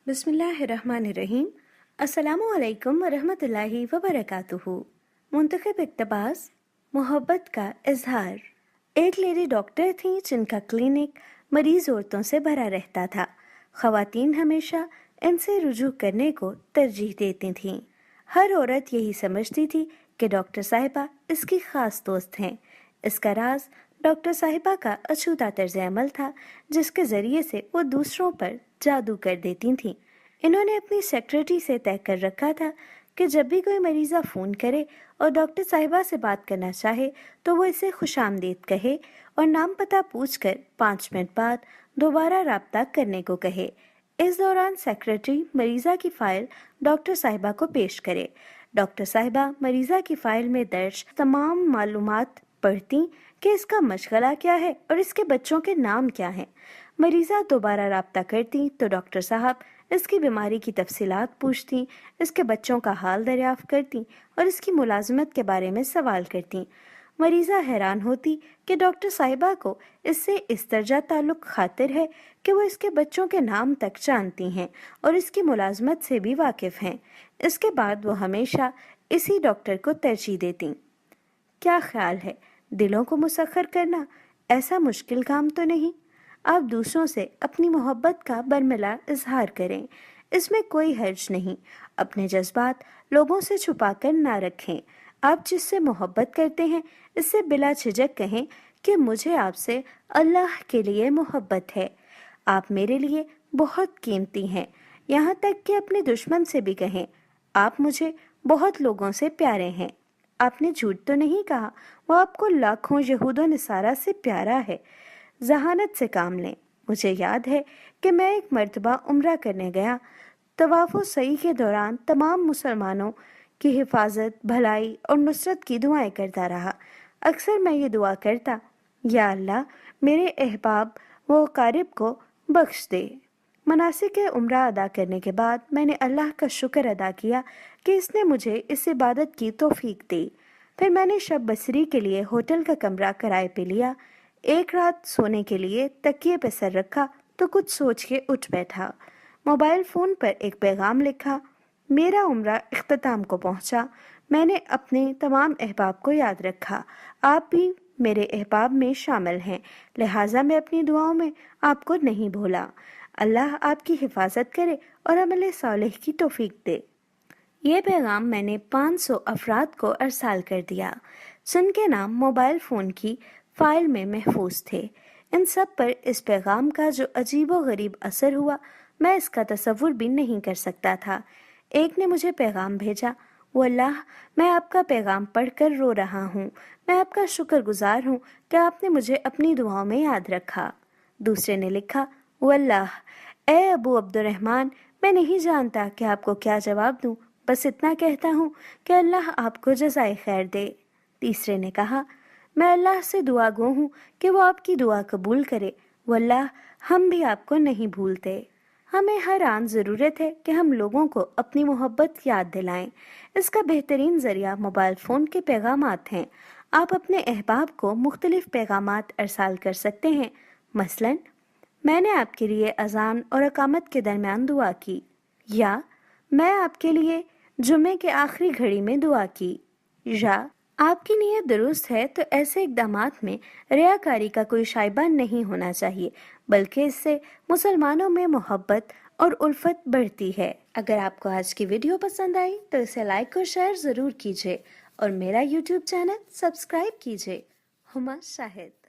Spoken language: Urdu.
بسم اللہ الرحمن الرحیم۔ السلام علیکم ورحمۃ اللہ وبرکاتہ۔ منتخب اقتباس محبت کا اظہار۔ ایک لیڈی ڈاکٹر تھیں جن کا کلینک مریض عورتوں سے بھرا رہتا تھا۔ خواتین ہمیشہ ان سے رجوع کرنے کو ترجیح دیتی تھیں۔ ہر عورت یہی سمجھتی تھی کہ ڈاکٹر صاحبہ اس کی خاص دوست ہیں۔ اس کا راز ڈاکٹر صاحبہ کا اچھوتا طرز عمل تھا، جس کے ذریعے سے وہ دوسروں پر جادو کر دیتی تھیں۔ انہوں نے اپنی سیکرٹری سے طے کر رکھا تھا کہ جب بھی کوئی مریضہ فون کرے اور ڈاکٹر صاحبہ سے بات کرنا چاہے تو وہ اسے خوش آمدید کہے اور نام پتہ پوچھ کر 5 منٹ بعد دوبارہ رابطہ کرنے کو کہے۔ اس دوران سیکرٹری مریضہ کی فائل ڈاکٹر صاحبہ کو پیش کرے۔ ڈاکٹر صاحبہ مریضہ کی فائل میں درج تمام معلومات پڑھتی کہ اس کا مشغلہ کیا ہے اور اس کے بچوں کے نام کیا ہیں۔ مریضہ دوبارہ رابطہ کرتی تو ڈاکٹر صاحب اس کی بیماری کی تفصیلات پوچھتی، اس کے بچوں کا حال دریافت کرتی اور اس کی ملازمت کے بارے میں سوال کرتی۔ مریضہ حیران ہوتی کہ ڈاکٹر صاحبہ کو اس سے اس درجہ تعلق خاطر ہے کہ وہ اس کے بچوں کے نام تک جانتی ہیں اور اس کی ملازمت سے بھی واقف ہیں۔ اس کے بعد وہ ہمیشہ اسی ڈاکٹر کو ترجیح دیتی۔ کیا خیال ہے، دلوں کو مسخر کرنا ایسا مشکل کام تو نہیں؟ آپ دوسروں سے اپنی محبت کا برملا اظہار کریں، اس میں کوئی حرج نہیں۔ اپنے جذبات لوگوں سے چھپا کر نہ رکھیں۔ آپ جس سے محبت کرتے ہیں اس سے بلا جھجک کہیں کہ مجھے آپ سے اللہ کے لیے محبت ہے، آپ میرے لیے بہت قیمتی ہیں۔ یہاں تک کہ اپنے دشمن سے بھی کہیں آپ مجھے بہت لوگوں سے پیارے ہیں۔ آپ نے جھوٹ تو نہیں کہا، وہ آپ کو لاکھوں یہود و نصارہ سے پیارا ہے۔ ذہانت سے کام لیں۔ مجھے یاد ہے کہ میں ایک مرتبہ عمرہ کرنے گیا۔ طواف و سعی کے دوران تمام مسلمانوں کی حفاظت، بھلائی اور نصرت کی دعائیں کرتا رہا۔ اکثر میں یہ دعا کرتا، یا اللہ میرے احباب و اقارب کو بخش دے۔ مناسک عمرہ ادا کرنے کے بعد میں نے اللہ کا شکر ادا کیا کہ اس نے مجھے اس عبادت کی توفیق دی۔ پھر میں نے شب بصری کے لیے ہوٹل کا کمرہ کرائے پہ لیا۔ ایک رات سونے کے لیے تکیے پہ سر رکھا تو کچھ سوچ کے اٹھ بیٹھا۔ موبائل فون پر ایک پیغام لکھا، میرا عمرہ اختتام کو پہنچا۔ میں نے اپنے تمام احباب کو یاد رکھا، آپ بھی میرے احباب میں شامل ہیں، لہٰذا میں اپنی دعاؤں میں آپ کو نہیں بھولا۔ اللہ آپ کی حفاظت کرے اور عمل صالح کی توفیق دے۔ یہ پیغام میں نے 500 افراد کو ارسال کر دیا، جن کے نام موبائل فون کی فائل میں محفوظ تھے۔ ان سب پر اس پیغام کا جو عجیب و غریب اثر ہوا، میں اس کا تصور بھی نہیں کر سکتا تھا۔ ایک نے مجھے پیغام بھیجا، واللہ میں آپ کا پیغام پڑھ کر رو رہا ہوں، میں آپ کا شکر گزار ہوں کہ آپ نے مجھے اپنی دعاؤں میں یاد رکھا۔ دوسرے نے لکھا، واللہ اے ابو عبد الرحمن، میں نہیں جانتا کہ آپ کو کیا جواب دوں، بس اتنا کہتا ہوں کہ اللہ آپ کو جزائے خیر دے۔ تیسرے نے کہا، میں اللہ سے دعا گو ہوں کہ وہ آپ کی دعا قبول کرے، واللہ ہم بھی آپ کو نہیں بھولتے۔ ہمیں ہر آن ضرورت ہے کہ ہم لوگوں کو اپنی محبت یاد دلائیں۔ اس کا بہترین ذریعہ موبائل فون کے پیغامات ہیں۔ آپ اپنے احباب کو مختلف پیغامات ارسال کر سکتے ہیں۔ مثلاً میں نے آپ کے لیے اذان اور اقامت کے درمیان دعا کی، یا میں آپ کے لیے جمعے کے آخری گھڑی میں دعا کی، یا آپ کی نیت درست ہے تو ایسے اقدامات میں ریاکاری کا کوئی شائبہ نہیں ہونا چاہیے، بلکہ اس سے مسلمانوں میں محبت اور الفت بڑھتی ہے۔ اگر آپ کو آج کی ویڈیو پسند آئی تو اسے لائک اور شیئر ضرور کیجیے اور میرا یوٹیوب چینل سبسکرائب کیجیے۔ ہما شاہد۔